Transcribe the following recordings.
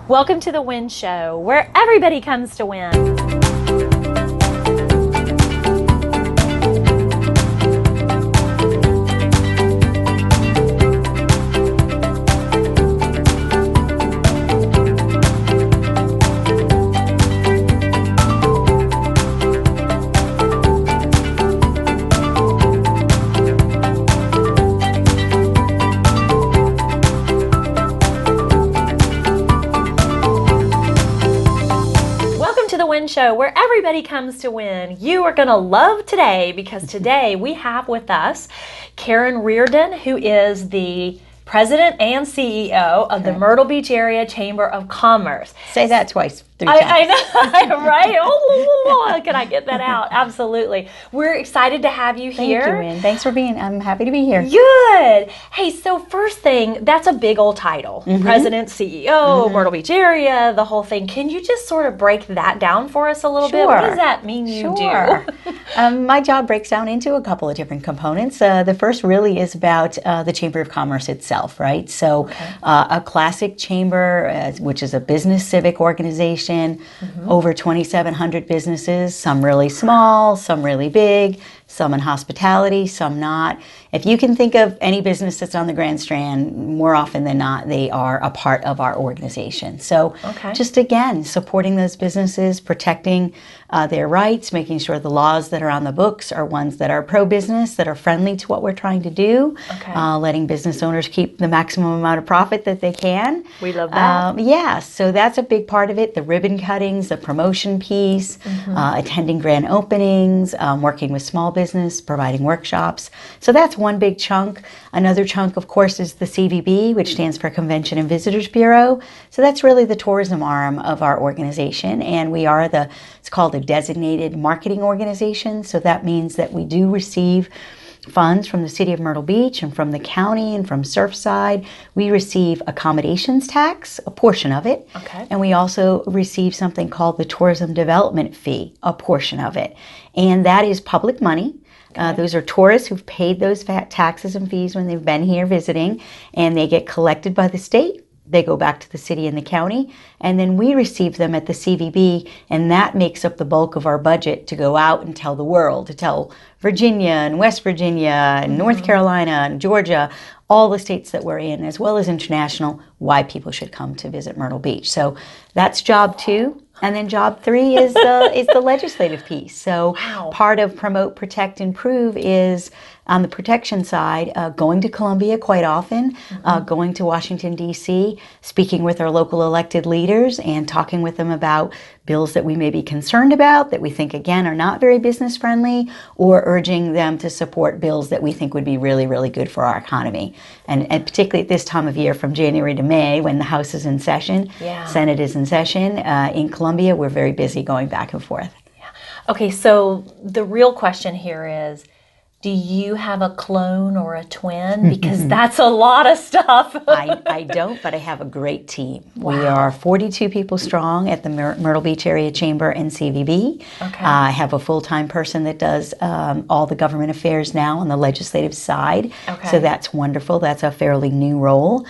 Welcome to the Wynn Show, where everybody comes to win. The Wynn Show, where everybody comes to win. You are going to love today because today we have with us Karen Riordan, who is the President and CEO of the Myrtle Beach Area Chamber of Commerce. Say that twice. I know, right? Oh, can I get that out? Absolutely. We're excited to have you here. Thank you, Wynn. Thanks for being. I'm happy to be here. Good. Hey, so first thing, that's a big old title. President, CEO, Myrtle Beach Area, the whole thing. Can you just sort of break that down for us a little bit? What does that mean you do? My job breaks down into a couple of different components. The first really is about the Chamber of Commerce itself, right? So a classic chamber, which is a business civic organization, over 2,700 businesses, some really small, some really big, some in hospitality, some not. If you can think of any business that's on the Grand Strand, more often than not, they are a part of our organization. So just again, supporting those businesses, protecting their rights, making sure the laws that are on the books are ones that are pro-business, that are friendly to what we're trying to do, letting business owners keep the maximum amount of profit that they can. We love that. Yeah, so that's a big part of it. The ribbon cuttings, the promotion piece, attending grand openings, working with small business, providing workshops. So that's one big chunk. Another chunk, of course, is the CVB, which stands for Convention and Visitors Bureau. So that's really the tourism arm of our organization. And we are it's called a designated marketing organization. So that means that we do receive funds from the city of Myrtle Beach and from the county and from Surfside. We receive accommodations tax, a portion of it. And we also receive something called the tourism development fee, a portion of it. And that is public money. Those are tourists who've paid those taxes and fees when they've been here visiting, and they get collected by the state. They go back to the city and the county, and then we receive them at the CVB, and that makes up the bulk of our budget to go out and tell the world, to tell Virginia and West Virginia and North Carolina and Georgia, all the states that we're in, as well as international, why people should come to visit Myrtle Beach. So that's job 2. And then job 3 is the legislative piece. So part of Promote, Protect, Improve is on the protection side, going to Columbia quite often, going to Washington, D.C., speaking with our local elected leaders and talking with them about bills that we may be concerned about, that we think, again, are not very business friendly, or urging them to support bills that we think would be really, really good for our economy. And particularly at this time of year, from January to May, when the House is in session, Senate is in session, in Columbia, we're very busy going back and forth. Okay, so the real question here is, do you have a clone or a twin? Because that's a lot of stuff. I don't, but I have a great team. We are 42 people strong at the Myrtle Beach Area Chamber and CVB. I have a full-time person that does all the government affairs now on the legislative side. So that's wonderful. That's a fairly new role.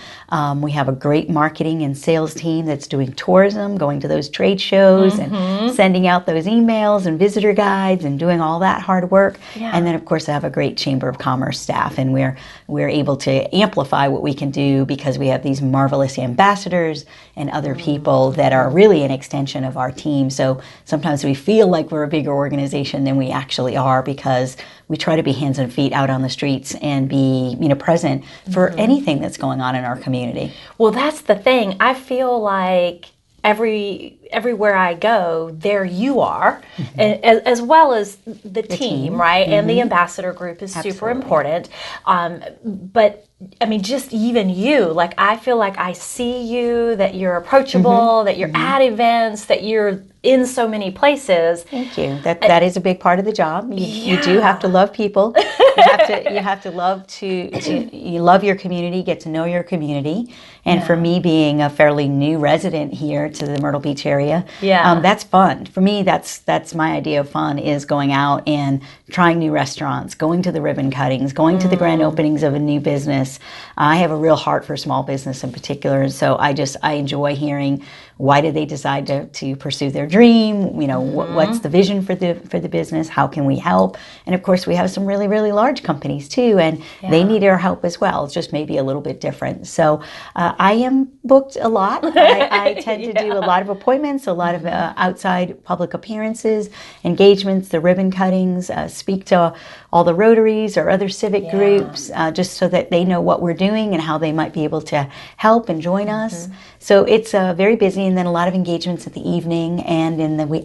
We have a great marketing and sales team that's doing tourism, going to those trade shows and sending out those emails and visitor guides and doing all that hard work. And then, of course, I have a great Chamber of Commerce staff, and we're able to amplify what we can do because we have these marvelous ambassadors and other people that are really an extension of our team. So sometimes we feel like we're a bigger organization than we actually are, because we try to be hands and feet out on the streets and be, present for anything that's going on in our community. Well, that's the thing. I feel like everywhere I go, there you are, as well as the team, right? And the ambassador group is super important. But I mean, just even you, like, I feel like I see you, that you're approachable, that you're at events, that you're in so many places. Thank you. That is a big part of the job. You do have to love people. You have to love you love your community, get to know your community. And for me, being a fairly new resident here to the Myrtle Beach area, area. Yeah. That's fun. For me, that's my idea of fun, is going out and trying new restaurants, going to the ribbon cuttings, going to the grand openings of a new business. I have a real heart for small business in particular, and so I enjoy hearing, why did they decide to pursue their dream? You know, what's the vision for the business? How can we help? And of course, we have some really, really large companies too, and they need our help as well. It's just maybe a little bit different. So I am booked a lot. I tend to do a lot of appointments, a lot of outside public appearances, engagements, the ribbon cuttings, speak to all the Rotaries or other civic groups, just so that they know what we're doing and how they might be able to help and join us. So it's very busy, and then a lot of engagements at the evening and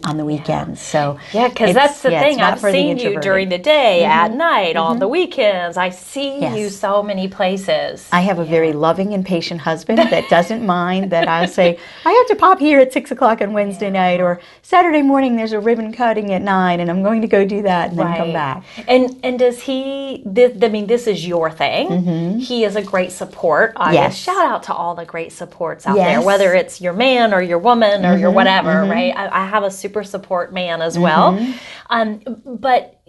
on the weekends. So because that's the thing. I've seen you during the day, at night, on the weekends. I see you so many places. I have a very loving and patient husband that doesn't mind that I say, I have to pop here at 6 o'clock on Wednesday night, or Saturday morning there's a ribbon cutting at 9, and I'm going to go do that and then come back. And does he, this is your thing. He is a great support. Yes. Shout out to all the great supports out there, whether it's your man or your woman or your whatever, right? I have a super support man as well. But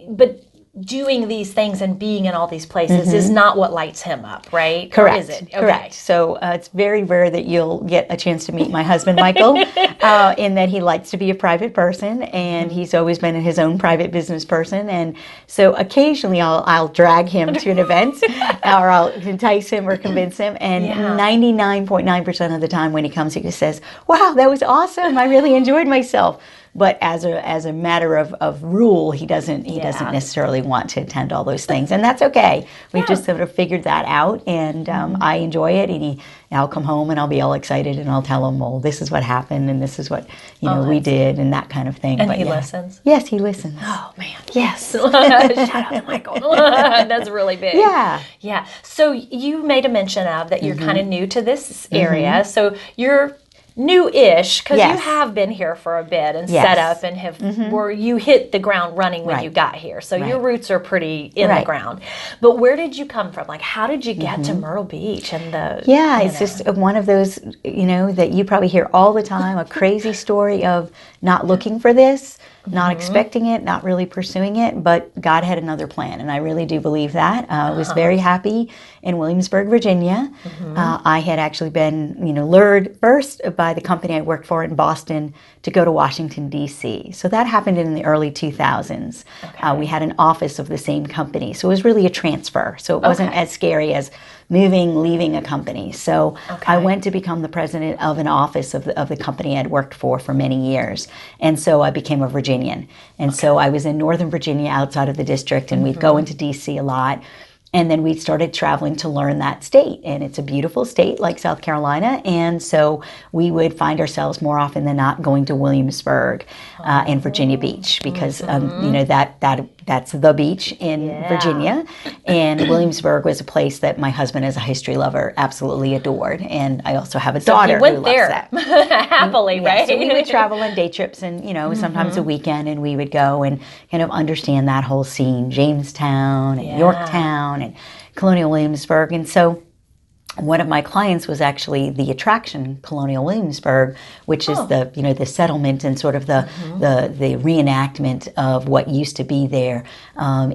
doing these things and being in all these places is not what lights him up, right? Correct. Or is it? Okay. Correct. So it's very rare that you'll get a chance to meet my husband, Michael, in that he likes to be a private person, and he's always been his own private business person. And so occasionally I'll drag him to an event, or I'll entice him or convince him. And 99.9% of the time when he comes, he just says, "Wow, that was awesome. I really enjoyed myself." But as a matter of rule, he doesn't necessarily want to attend all those things, and that's okay. We've just sort of figured that out, and I enjoy it. And I'll come home and I'll be all excited, and I'll tell him, well, this is what happened, and this is what we did, and that kind of thing. And he listens. Yes, he listens. Oh man, yes. Shout out to Michael. That's really big. Yeah. So you made a mention of that you're kind of new to this area, so you're new-ish, because you have been here for a bit and set up and have where you hit the ground running when you got here. So your roots are pretty in the ground. But where did you come from? Like, how did you get to Myrtle Beach and it's just one of those, that you probably hear all the time, a crazy story of not looking for this, not expecting it, not really pursuing it, but God had another plan, and I really do believe that. I was very happy in Williamsburg, Virginia. I had actually been, lured first by the company I worked for in Boston to go to Washington, D.C. So that happened in the early 2000s. We had an office of the same company, so it was really a transfer. So it wasn't as scary as leaving a company. So I went to become the president of an office of the company I'd worked for many years. And so I became a Virginian. And so I was in Northern Virginia outside of the district, and we'd go into DC a lot. And then we started traveling to learn that state. And it's a beautiful state like South Carolina. And so we would find ourselves more often than not going to Williamsburg and Virginia Beach, because, that's the beach in Virginia. And Williamsburg was a place that my husband, as a history lover, absolutely adored. And I also have a daughter who loves that. Happily, right? So we would travel on day trips, and, sometimes a weekend, and we would go and kind of understand that whole scene, Jamestown and Yorktown and Colonial Williamsburg. And so one of my clients was actually the attraction Colonial Williamsburg, which is the settlement and sort of the reenactment of what used to be there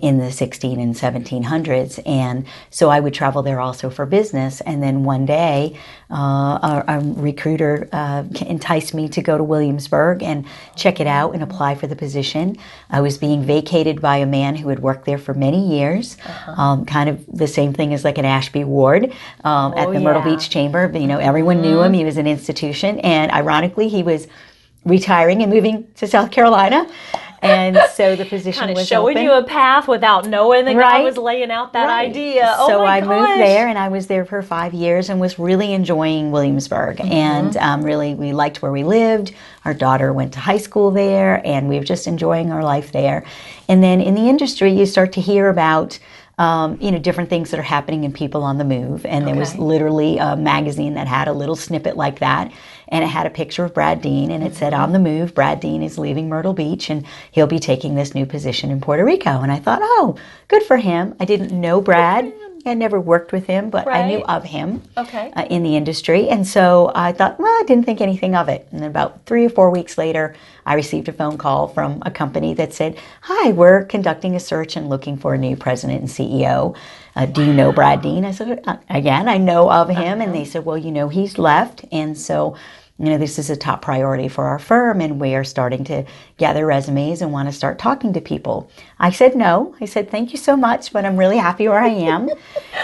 in the 16 and 1700s. And so I would travel there also for business. And then one day, a recruiter enticed me to go to Williamsburg and check it out and apply for the position. I was being vacated by a man who had worked there for many years, kind of the same thing as like an Ashby Ward. At the Myrtle Beach Chamber. Everyone knew him. He was an institution. And ironically, he was retiring and moving to South Carolina. And so the position was showing open. you a path without knowing that God was laying out that idea. Oh, so I moved there, and I was there for 5 years and was really enjoying Williamsburg. And really, we liked where we lived. Our daughter went to high school there, and we were just enjoying our life there. And then in the industry, you start to hear about different things that are happening in people on the move. And there was literally a magazine that had a little snippet like that. And it had a picture of Brad Dean, and it said, on the move, Brad Dean is leaving Myrtle Beach, and he'll be taking this new position in Puerto Rico. And I thought, oh, good for him. I didn't know Brad. I never worked with him, but I knew Right. of him Okay. in the industry. And so I thought, well, I didn't think anything of it. And then about 3 or 4 weeks later, I received a phone call from a company that said, hi, we're conducting a search and looking for a new president and CEO. Do you know Brad Dean? I said, again, I know of him. And they said, well, he's left. And so, this is a top priority for our firm, and we are starting to gather resumes and want to start talking to people. I said no. I said, thank you so much, but I'm really happy where I am.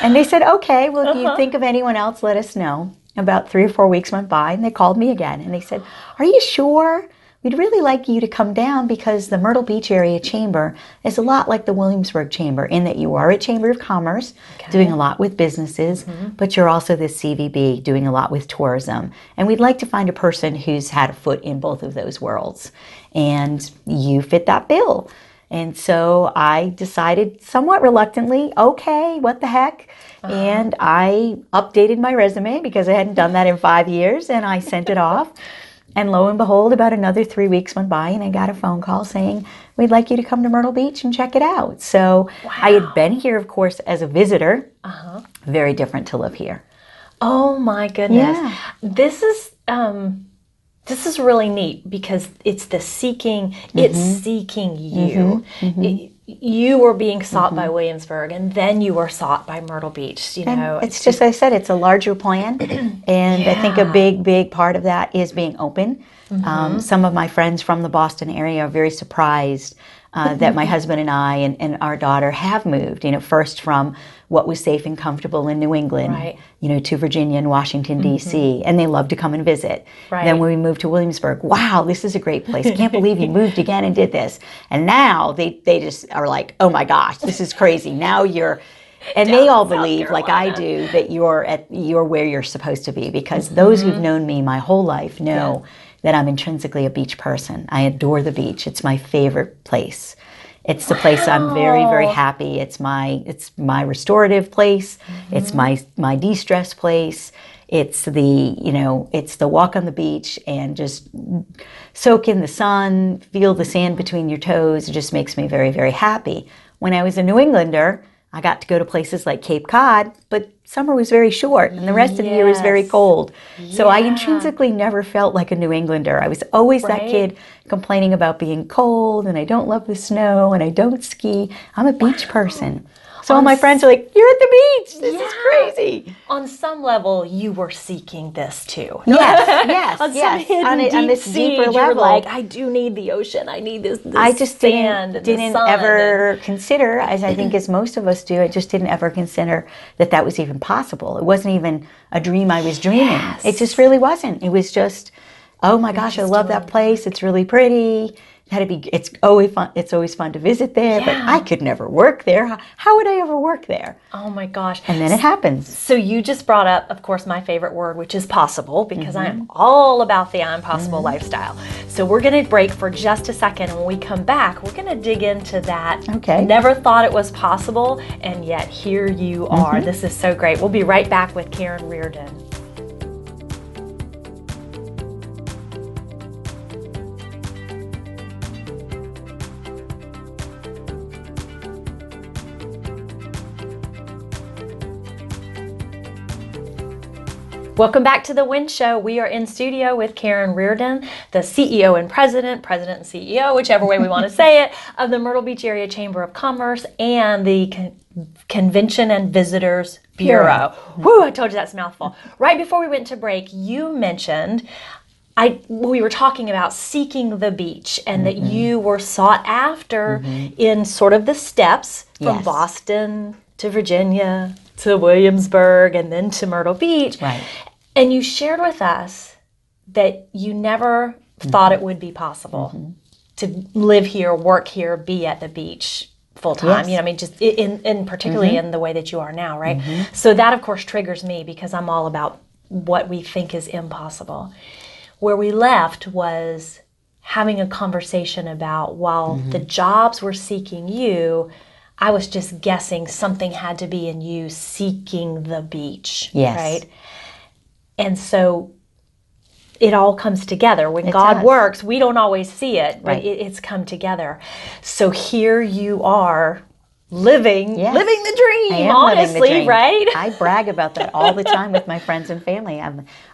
And they said, okay, well, if you think of anyone else, let us know. About 3 or 4 weeks went by, and they called me again, and they said, are you sure? We'd really like you to come down because the Myrtle Beach area chamber is a lot like the Williamsburg chamber in that you are a chamber of commerce doing a lot with businesses, but you're also the CVB doing a lot with tourism. And we'd like to find a person who's had a foot in both of those worlds. And you fit that bill. And so I decided somewhat reluctantly, okay, what the heck? And I updated my resume because I hadn't done that in 5 years, and I sent it off. And lo and behold, about another 3 weeks went by, and I got a phone call saying, we'd like you to come to Myrtle Beach and check it out. So I had been here, of course, as a visitor. Very different to live here. Oh my goodness. Yeah. This is really neat because it's the seeking, it's seeking you. You were being sought by Williamsburg, and then you were sought by Myrtle Beach. It's just, I said, it's a larger plan. And I think a big part of that is being open. Some of my friends from the Boston area are very surprised that my husband and I and our daughter have moved, first from what was safe and comfortable in New England, to Virginia and Washington, D.C., and they love to come and visit. Then when we moved to Williamsburg, wow, this is a great place. I can't believe you moved again and did this. And now they just are like, oh my gosh, this is crazy. Now you're, and they all believe, like I do, that you're where you're supposed to be, because those who've known me my whole life know that I'm intrinsically a beach person. I adore the beach. It's my favorite place. It's the place I'm very, very happy. It's my restorative place. It's my de-stress place. It's the walk on the beach and just soak in the sun, feel the sand between your toes. It just makes me very, very happy. When I was a New Englander, I got to go to places like Cape Cod, but summer was very short and the rest of the year was very cold. So I intrinsically never felt like a New Englander. I was always that kid complaining about being cold, and I don't love the snow, and I don't ski. I'm a beach person. So all my friends are like, you're at the beach. This is crazy. On some level, you were seeking this too. Yes. On this deeper you level. were like, I do need the ocean. I need this I just sand didn't sun ever consider, as I think as most of us do, I just didn't ever consider that was even possible. It wasn't even a dream I was dreaming. It just really wasn't. It was just, oh my gosh, I love that place. It's really pretty. It's always fun. It's always fun to visit there, but I could never work there. How would I ever work there? Oh my gosh. And then it happens. So you just brought up, of course, my favorite word, which is possible, because I am all about the I'm possible lifestyle. So we're going to break for just a second. When we come back, we're going to dig into that. Okay. Never thought it was possible, and yet here you are. This is so great. We'll be right back with Karen Riordan. Welcome back to the Wynn Show. We are in studio with Karen Riordan, the CEO and president and CEO, whichever way we want to say it, of the Myrtle Beach Area Chamber of Commerce and the Convention and Visitors Bureau. Woo, I told you that's a mouthful. Right before we went to break, you mentioned we were talking about seeking the beach, and that you were sought after in sort of the steps from Boston to Virginia to Williamsburg and then to Myrtle Beach. Right. And you shared with us that you never thought it would be possible to live here, work here, be at the beach full time. Just in particularly in the way that you are now, right? So that, of course, triggers me because I'm all about what we think is impossible. Where we left was having a conversation about, while the jobs were seeking you, I was just guessing something had to be in you seeking the beach, right? And so it all comes together. When God works, we don't always see it, but it's come together. So here you are living Yes. living the dream, I am honestly, living the dream. right? I brag about that all the time with my friends and family.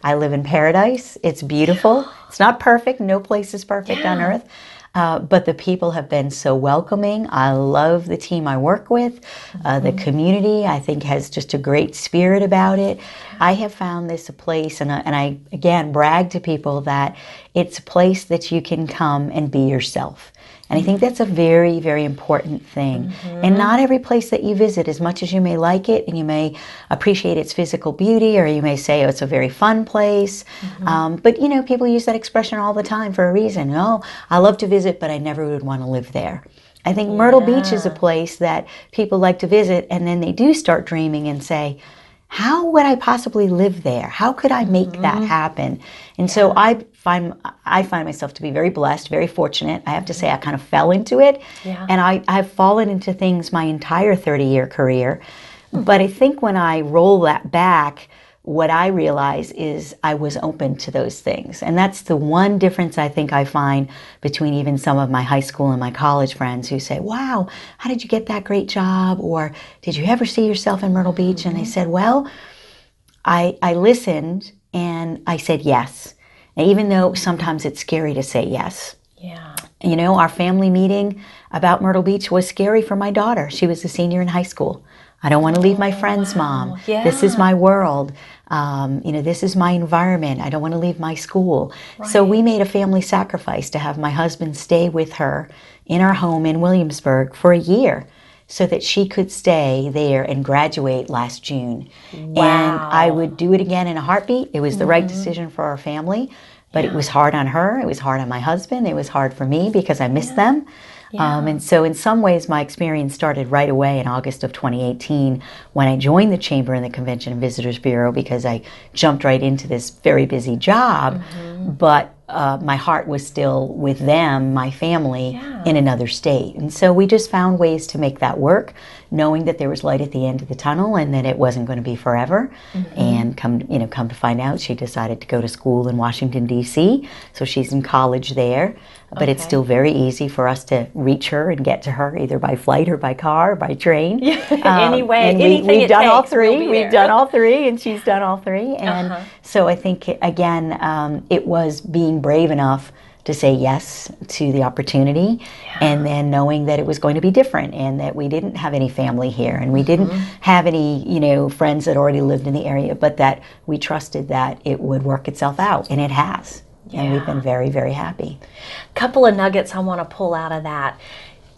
I live in paradise. It's beautiful. It's not perfect. No place is perfect on earth. But the people have been so welcoming. I love the team I work with. The community, I think, has just a great spirit about it. I have found this a place, and I again brag to people that it's a place that you can come and be yourself. And I think that's a very, very important thing. And not every place that you visit, as much as you may like it and you may appreciate its physical beauty, or you may say, oh, it's a very fun place. But, you know, people use that expression all the time for a reason. Oh, I love to visit, but I never would want to live there. I think Myrtle Beach is a place that people like to visit, and then they do start dreaming and say, how would I possibly live there? How could I make that happen? And so I find myself to be very blessed, very fortunate. I have to say I kind of fell into it. And I've fallen into things my entire 30-year career. But I think when I roll that back, what I realize is I was open to those things. And that's the one difference I think I find between even some of my high school and my college friends who say, wow, how did you get that great job? Or did you ever see yourself in Myrtle Beach? And I said, well, I listened and I said yes. And even though sometimes it's scary to say yes. Yeah. You know, our family meeting about Myrtle Beach was scary for my daughter. She was a senior in high school. I don't want to leave my friends, Mom. This is my world. You know, this is my environment. I don't want to leave my school. So we made a family sacrifice to have my husband stay with her in our home in Williamsburg for a year so that she could stay there and graduate last June. And I would do it again in a heartbeat. It was the right decision for our family, but it was hard on her. It was hard on my husband. It was hard for me because I missed them. And so in some ways, my experience started right away in August of 2018 when I joined the Chamber and the Convention and Visitors Bureau, because I jumped right into this very busy job. But my heart was still with them, my family, in another state. And so we just found ways to make that work, knowing that there was light at the end of the tunnel and that it wasn't going to be forever. And come to find out, she decided to go to school in Washington, D.C., so she's in college there. But it's still very easy for us to reach her and get to her either by flight or by car or by train. Anyway, and we've done all three. We've done all three, and she's done all three. And so I think, again, it was being brave enough to say yes to the opportunity, and then knowing that it was going to be different and that we didn't have any family here and we didn't have any, friends that already lived in the area, but that we trusted that it would work itself out, and it has. And we've been very, very happy. Couple of nuggets I want to pull out of that.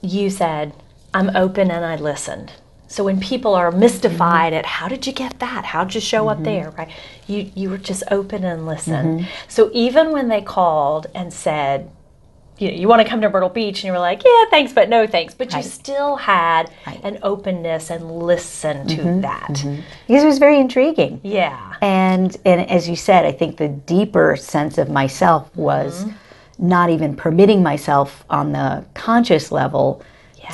You said, I'm open and I listened. So when people are mystified at how did you get that? How did you show up there? Right? You were just open and listened. So even when they called and said, you want to come to Myrtle Beach, and you were like, yeah, thanks, but no thanks. But you still had an openness and listened to that. Because it was very intriguing. Yeah. And as you said, I think the deeper sense of myself was not even permitting myself on the conscious level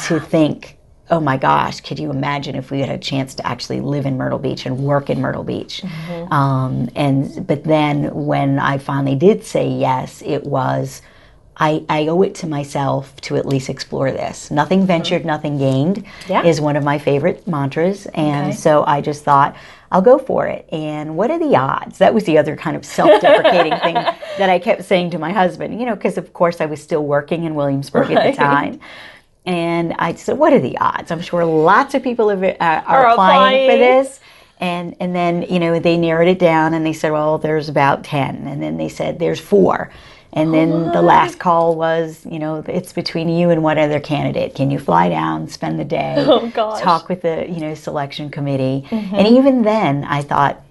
to think, oh my gosh, could you imagine if we had a chance to actually live in Myrtle Beach and work in Myrtle Beach? But then when I finally did say yes, it was, I owe it to myself to at least explore this. Nothing ventured, nothing gained is one of my favorite mantras. And so I just thought, I'll go for it. And what are the odds? That was the other kind of self-deprecating thing that I kept saying to my husband, because of course I was still working in Williamsburg at the time. And I said, what are the odds? I'm sure lots of people are applying for this. And then, they narrowed it down and they said, well, there's about 10. And then they said, there's 4. And then the last call was, it's between you and one other candidate. Can you fly down, spend the day, talk with the, selection committee? And even then I thought,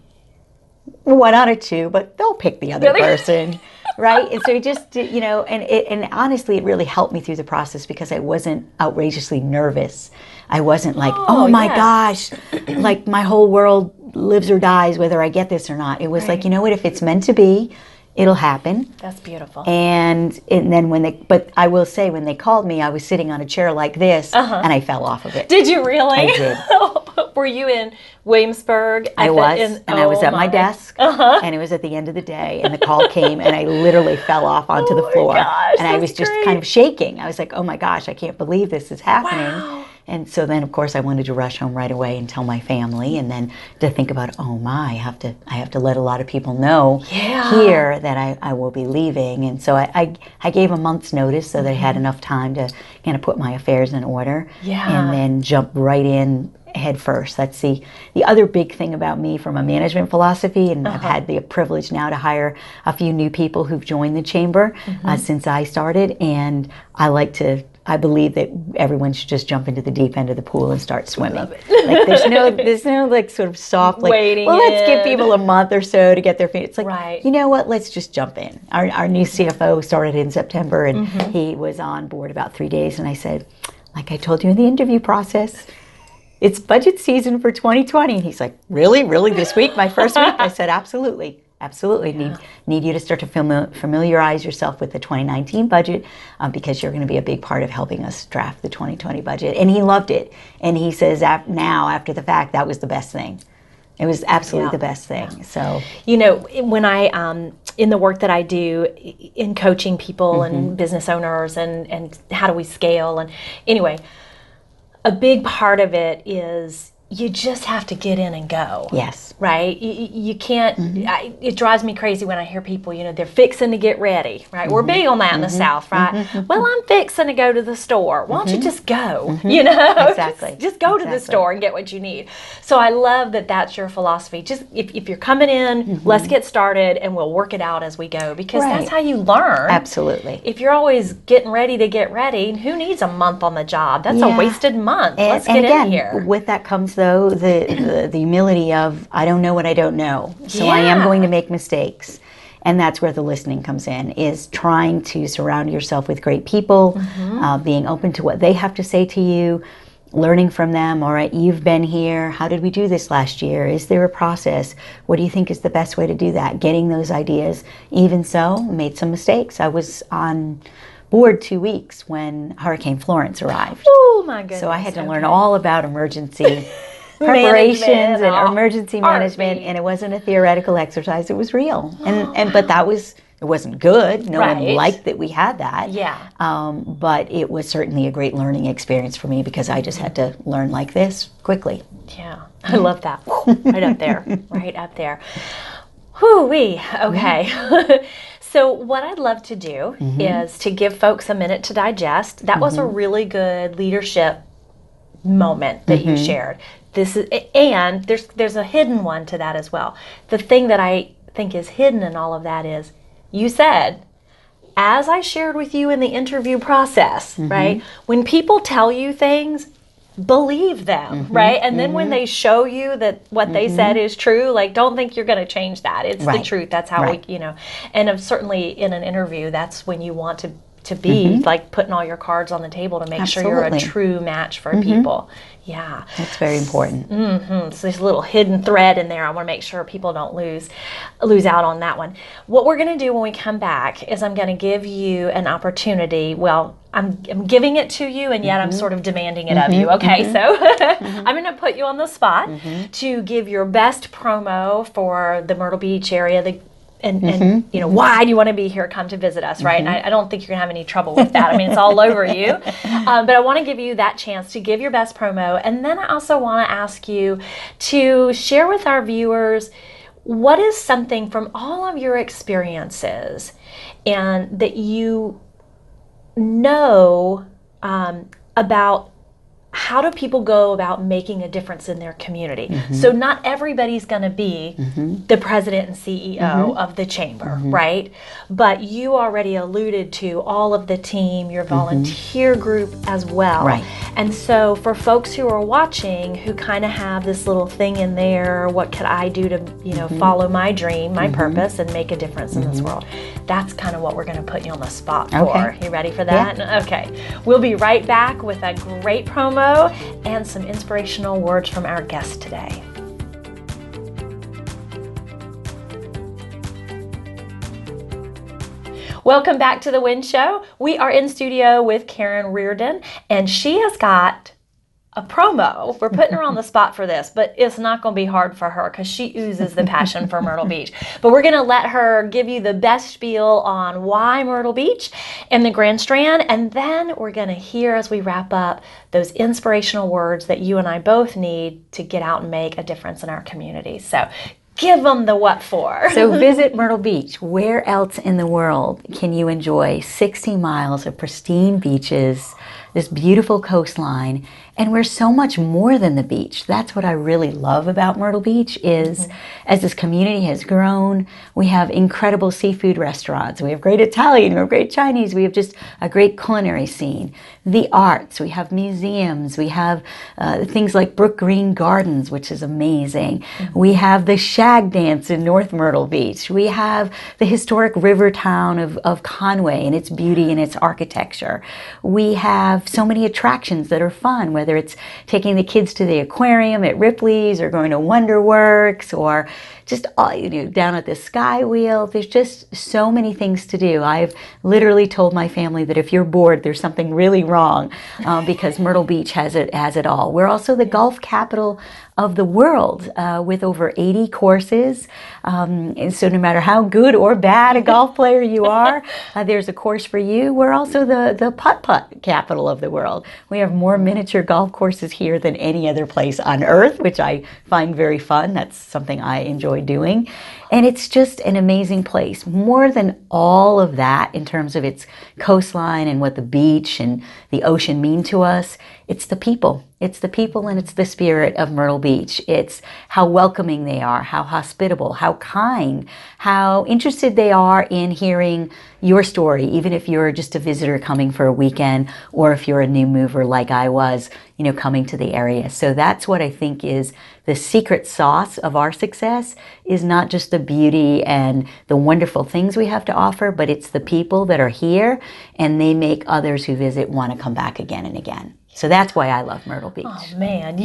1 out of 2, but they'll pick the other person, right? And so it just, and honestly, it really helped me through the process because I wasn't outrageously nervous. I wasn't like, oh my gosh, like my whole world lives or dies whether I get this or not. It was like, you know what, if it's meant to be, it'll happen. That's beautiful. And then but I will say, when they called me, I was sitting on a chair like this, and I fell off of it. Did you really? I did. Were you in Williamsburg? I was, and I was at my desk, and it was at the end of the day, and the call came, and I literally fell off onto the floor, gosh, and I was just kind of shaking. I was like, oh my gosh, I can't believe this is happening. And so then, of course, I wanted to rush home right away and tell my family, and then to think about, oh my, I have to let a lot of people know here that I will be leaving. And so I gave a month's notice so that I had enough time to kind of put my affairs in order, and then jump right in head first. That's the other big thing about me from a management philosophy, and I've had the privilege now to hire a few new people who've joined the chamber since I started, and I believe that everyone should just jump into the deep end of the pool and start swimming. Like there's no like sort of soft like, waiting let's give people a month or so to get their feet. It's like, you know what, let's just jump in. Our new CFO started in September, and he was on board about 3 days, and I said, like I told you in the interview process, it's budget season for 2020. And he's like, really this week, my first week? I said, absolutely. Need you to start to familiarize yourself with the 2019 budget, because you're going to be a big part of helping us draft the 2020 budget. And he loved it. And he says now, after the fact, that was the best thing. It was absolutely the best thing. So, you know, when I in the work that I do in coaching people and business owners and how do we scale, and anyway, a big part of it is you just have to get in and go. Yes. Right? You can't, it drives me crazy when I hear people, you know, they're fixing to get ready, right? We're big on that in the South, right? Well, I'm fixing to go to the store. Why don't you just go, you know? Exactly. Just go to the store and get what you need. So I love that that's your philosophy. Just if you're coming in, let's get started and we'll work it out as we go, because that's how you learn. Absolutely. If you're always getting ready to get ready, who needs a month on the job? That's a wasted month. Let's get in here. With that comes though the humility of, I don't know what I don't know, so I am going to make mistakes. And that's where the listening comes in, is trying to surround yourself with great people, being open to what they have to say to you, learning from them. All right, you've been here. How did we do this last year? Is there a process? What do you think is the best way to do that? Getting those ideas. Even so, made some mistakes. I was on board 2 weeks when Hurricane Florence arrived. Oh my goodness. So I had to learn all about emergency preparations and emergency management, and it wasn't a theoretical exercise, it was real. But it wasn't good. No one liked that we had that. But it was certainly a great learning experience for me, because I just had to learn like this quickly. Yeah, I love that. Right up there. Right up there. Whoo-wee. Okay. So what I'd love to do is to give folks a minute to digest. That was a really good leadership moment that you shared. And there's a hidden one to that as well. The thing that I think is hidden in all of that is, you said, as I shared with you in the interview process, right? When people tell you things, believe them, right? And then when they show you that what they said is true, like, don't think you're going to change that. It's the truth. That's how we, you know, and certainly in an interview, that's when you want to be like putting all your cards on the table to make sure you're a true match for people. Yeah. That's very important. So there's a little hidden thread in there. I want to make sure people don't lose out on that one. What we're going to do when we come back is I'm going to give you an opportunity. Well, I'm giving it to you, and yet I'm sort of demanding it of you. Okay, so I'm going to put you on the spot to give your best promo for the Myrtle Beach area, and you know, why do you want to be here? Come to visit us, right? And I don't think you're gonna have any trouble with that. I mean, it's all over you. But I want to give you that chance to give your best promo, and then I also want to ask you to share with our viewers what is something from all of your experiences and that you know about. How do people go about making a difference in their community? So not everybody's going to be the president and CEO of the chamber, right? But you already alluded to all of the team, your volunteer group as well. Right. And so for folks who are watching who kind of have this little thing in there, what could I do to, you know, follow my dream, my purpose, and make a difference in this world? That's kind of what we're going to put you on the spot for. You ready for that? Yeah. Okay. We'll be right back with a great promo and some inspirational words from our guest today. Welcome back to the Wynn Show. We are in studio with Karen Riordan, and she has got a promo. We're putting her on the spot for this, but it's not going to be hard for her because she oozes the passion for Myrtle Beach. But we're going to let her give you the best spiel on why Myrtle Beach and the Grand Strand, and then we're going to hear as we wrap up those inspirational words that you and I both need to get out and make a difference in our community. So give them the what for. So visit Myrtle Beach. Where else in the world can you enjoy 60 miles of pristine beaches, this beautiful coastline, and we're so much more than the beach. That's what I really love about Myrtle Beach is as this community has grown, we have incredible seafood restaurants. We have great Italian, we have great Chinese, we have just a great culinary scene. The arts, we have museums, we have things like Brook Green Gardens, which is amazing. We have the shag dance in North Myrtle Beach. We have the historic river town of Conway and its beauty and its architecture. We have so many attractions that are fun, whether it's taking the kids to the aquarium at Ripley's or going to Wonderworks or just down at the Sky Wheel. There's just so many things to do. I've literally told my family that if you're bored, there's something really wrong because Myrtle Beach has it all. We're also the golf capital of the world with over 80 courses. And so no matter how good or bad a golf player you are, there's a course for you. We're also the Putt Putt capital of the world. We have more miniature golf courses here than any other place on earth, which I find very fun. That's something I enjoy doing. And it's just an amazing place. More than all of that in terms of its coastline and what the beach and the ocean mean to us, it's the people. It's the people and it's the spirit of Myrtle Beach. It's how welcoming they are, how hospitable, how kind, how interested they are in hearing your story, even if you're just a visitor coming for a weekend or if you're a new mover like I was, coming to the area. So that's what I think is the secret sauce of our success is not just the beauty and the wonderful things we have to offer, but it's the people that are here and they make others who visit want to come back again and again. So that's why I love Myrtle Beach. Oh man,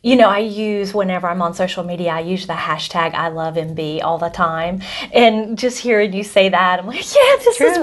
I use, whenever I'm on social media, I use the hashtag I love MB all the time. And just hearing you say that, I'm like, yeah, this is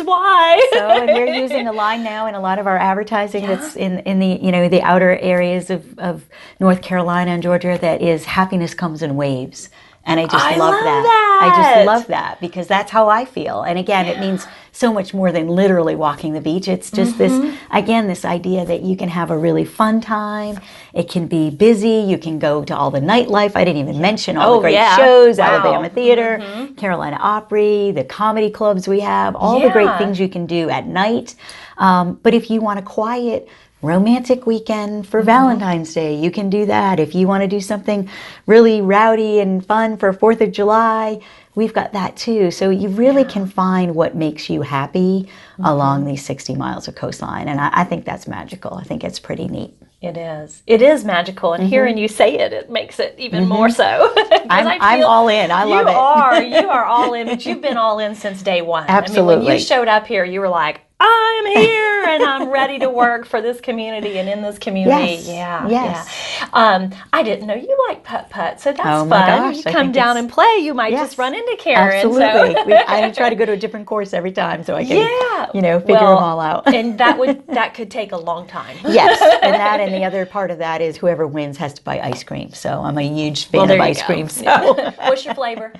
why. So, and we're using a line now in a lot of our advertising that's in the, the outer areas of North Carolina and Georgia that is happiness comes in waves. And I just love that. I just love that because that's how I feel. And again, it means so much more than literally walking the beach. It's just this idea that you can have a really fun time. It can be busy. You can go to all the nightlife. I didn't even mention all the great shows, Alabama Theater, Carolina Opry, the comedy clubs we have, all the great things you can do at night. But if you want a quiet, romantic weekend for Valentine's Day, you can do that. If you want to do something really rowdy and fun for 4th of July, we've got that too. So you really can find what makes you happy along these 60 miles of coastline. And I think that's magical. I think it's pretty neat. It is. It is magical. And hearing you say it, it makes it even more so. I'm all in. I love it. You are all in, but you've been all in since day one. Absolutely. I mean, when you showed up here, you were like, I'm here and I'm ready to work for this community and in this community. Yes. I didn't know you like Putt Putt, so that's fun. Gosh, you come down and play, you might just run into Karen. Absolutely. I try to go to a different course every time so I can, figure them all out. And that could take a long time. Yes, and the other part of that is whoever wins has to buy ice cream. So I'm a huge fan of ice cream. So. What's your flavor?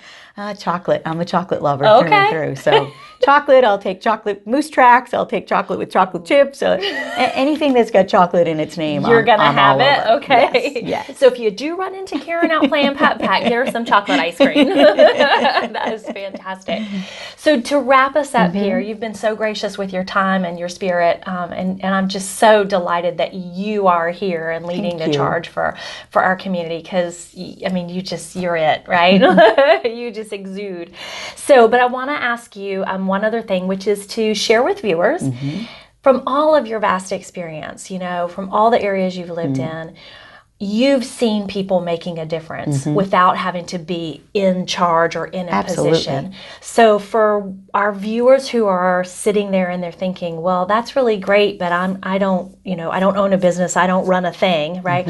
Chocolate. I'm a chocolate lover through and through. So chocolate, I'll take chocolate mousse tracks. I'll take chocolate with chocolate chips. Anything that's got chocolate in its name, you're going to have it? Over. Okay. Yes. So if you do run into Karen out playing Putt Putt, get her some chocolate ice cream. That is fantastic. So to wrap us up here, you've been so gracious with your time and your spirit, and I'm just so delighted that you are here and leading the charge for our community because, you're it, right? You just exude. So, but I want to ask you one other thing, which is to share with viewers from all of your vast experience, from all the areas you've lived in, you've seen people making a difference without having to be in charge or in a position. So for our viewers who are sitting there and they're thinking, well, that's really great, but I don't own a business. I don't run a thing, right?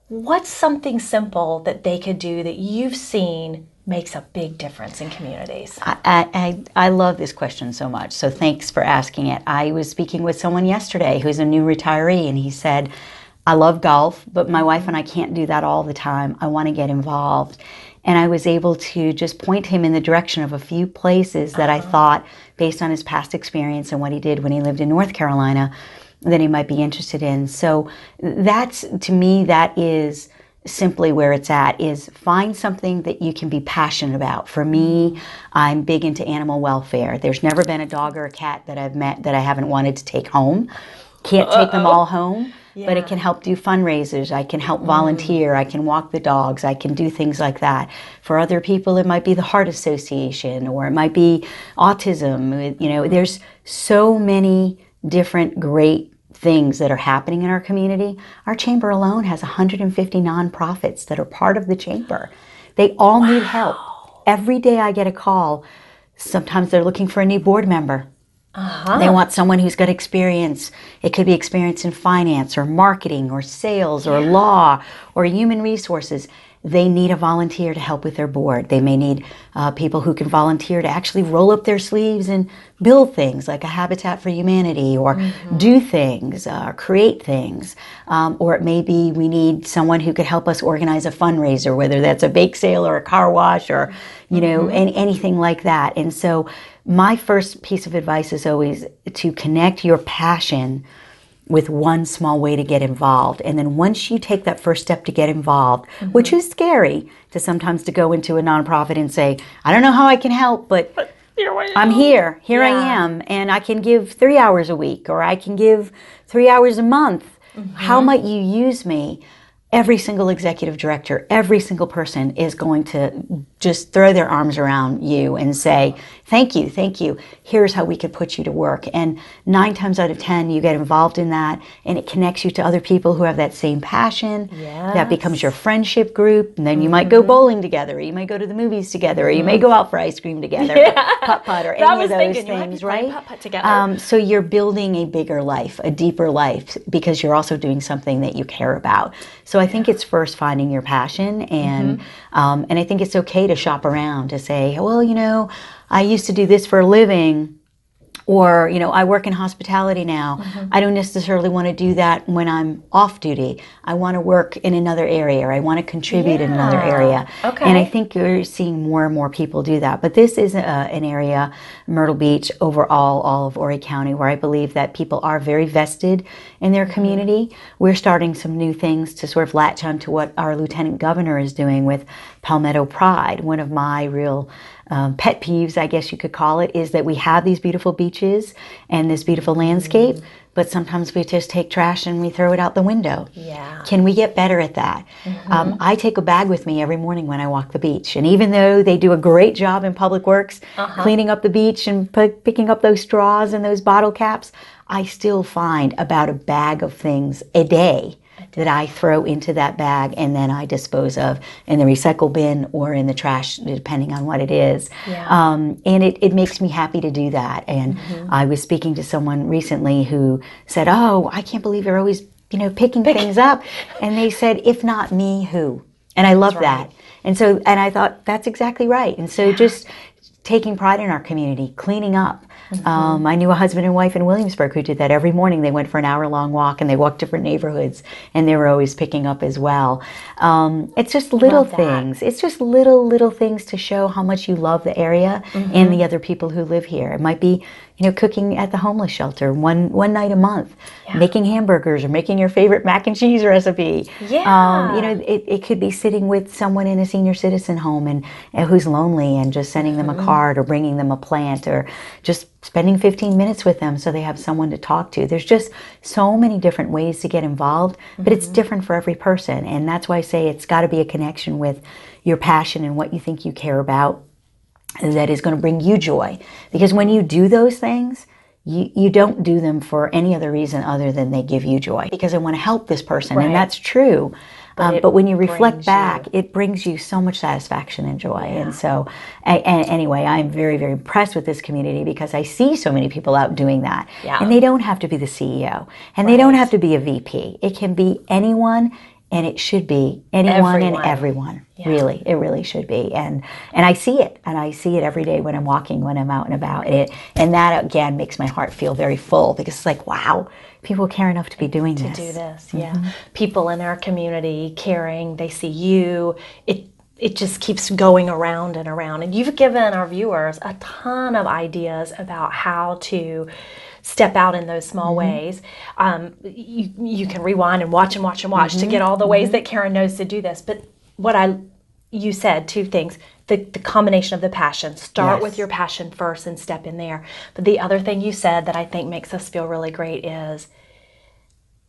What's something simple that they could do that you've seen makes a big difference in communities? I love this question so much, so thanks for asking it. I was speaking with someone yesterday who's a new retiree, and he said, I love golf, but my wife and I can't do that all the time. I want to get involved. And I was able to just point him in the direction of a few places that I thought, based on his past experience and what he did when he lived in North Carolina, that he might be interested in. So that's, to me, that is simply where it's at, is find something that you can be passionate about. For me, I'm big into animal welfare. There's never been a dog or a cat that I've met that I haven't wanted to take home. Can't take them all home, but it can help do fundraisers. I can help volunteer. I can walk the dogs. I can do things like that. For other people, it might be the Heart Association, or it might be autism. You know, there's so many different great things that are happening in our community. Our chamber alone has 150 nonprofits that are part of the chamber. They all need help. Every day I get a call. Sometimes they're looking for a new board member. They want someone who's got experience. It could be experience in finance or marketing or sales or law or human resources. They need a volunteer to help with their board. They may need people who can volunteer to actually roll up their sleeves and build things like a Habitat for Humanity, or do things, create things. Or it may be we need someone who could help us organize a fundraiser, whether that's a bake sale or a car wash or, you know, anything like that. And so my first piece of advice is always to connect your passion with one small way to get involved. And then once you take that first step to get involved, which is scary to sometimes to go into a nonprofit and say, I don't know how I can help, but I'm here. Here I am. And I can give 3 hours a week, or I can give 3 hours a month. How might you use me? Every single executive director, every single person is going to just throw their arms around you and say, thank you, thank you. Here's how we could put you to work. And 9 times out of 10, you get involved in that, and it connects you to other people who have that same passion. That becomes your friendship group. And then you might go bowling together, or you might go to the movies together, or you may go out for ice cream together, Putt Putt, or any of those things, right? Putt Putt together. So you're building a bigger life, a deeper life, because you're also doing something that you care about. So I think it's first finding your passion, and I think it's okay to shop around, to say, well, you know, I used to do this for a living, or, you know, I work in hospitality now. I don't necessarily want to do that when I'm off duty. I want to work in another area, or I want to contribute in another area. And I think you're seeing more and more people do that. But this is an area, Myrtle Beach, overall, all of Horry County, where I believe that people are very vested in their community. We're starting some new things to sort of latch on to what our Lieutenant Governor is doing with Palmetto Pride. One of my real pet peeves, I guess you could call it, is that we have these beautiful beaches and this beautiful landscape, but sometimes we just take trash and we throw it out the window. Can we get better at that? I take a bag with me every morning when I walk the beach, and even though they do a great job in Public Works cleaning up the beach and picking up those straws and those bottle caps, I still find about a bag of things a day that I throw into that bag, and then I dispose of in the recycle bin or in the trash, depending on what it is. And it makes me happy to do that. And I was speaking to someone recently who said, oh, I can't believe you're always, you know, picking things up. And they said, if not me, who? And I love that. And so, and I thought, that's exactly right. And so just taking pride in our community, cleaning up. I knew a husband and wife in Williamsburg who did that every morning. They went for an hour-long walk, and they walked different neighborhoods, and they were always picking up as well. It's just little things. It's just little things to show how much you love the area and the other people who live here. It might be, you know, cooking at the homeless shelter one night a month, making hamburgers, or making your favorite mac and cheese recipe. You know, it could be sitting with someone in a senior citizen home and who's lonely, and just sending them a card, or bringing them a plant, or just spending 15 minutes with them so they have someone to talk to. There's just so many different ways to get involved, but it's different for every person. And that's why I say it's got to be a connection with your passion and what you think you care about that is going to bring you joy. Because when you do those things, you don't do them for any other reason other than they give you joy. Because I want to help this person, and that's true. But when you reflect back, it brings you so much satisfaction and joy. And so, anyway, I'm very, very impressed with this community, because I see so many people out doing that. And they don't have to be the CEO, and they don't have to be a VP. It can be anyone And it should be anyone and Everyone. everyone. Yeah. Really, it really should be. And I see it. And I see it every day when I'm walking, when I'm out and about. And that, again, makes my heart feel very full, because it's like, wow, people care enough to be doing this. To do this, yeah. People in our community caring, they see you. It just keeps going around and around. And you've given our viewers a ton of ideas about how to step out in those small ways. You can rewind and watch to get all the ways that Karen knows to do this. But you said two things. The combination of the passion. Start with your passion first and step in there. But the other thing you said that I think makes us feel really great is,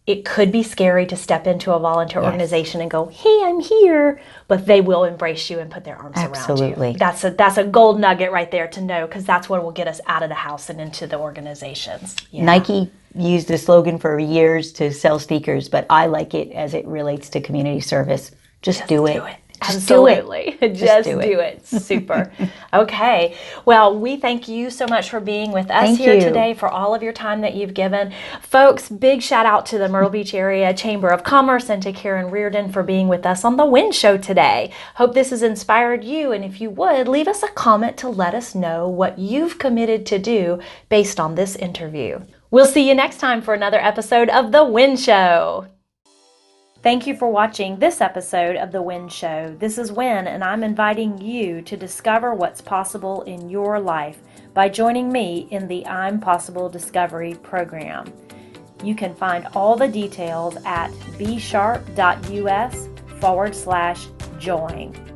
it could be scary to step into a volunteer organization and go, hey, I'm here, but they will embrace you and put their arms around you. That's a gold nugget right there to know, because that's what will get us out of the house and into the organizations. Yeah. Nike used the slogan for years to sell sneakers, but I like it as it relates to community service. Just do it. Absolutely. Just do it. Super. Okay. Well, we thank you so much for being with us here today, for all of your time that you've given. Folks, big shout out to the Myrtle Beach Area Chamber of Commerce and to Karen Riordan for being with us on the Wynn Show today. Hope this has inspired you. And if you would, leave us a comment to let us know what you've committed to do based on this interview. We'll see you next time for another episode of the Wynn Show. Thank you for watching this episode of The Wynn Show. This is Wynn, and I'm inviting you to discover what's possible in your life by joining me in the I'm Possible Discovery program. You can find all the details at bsharp.us/join.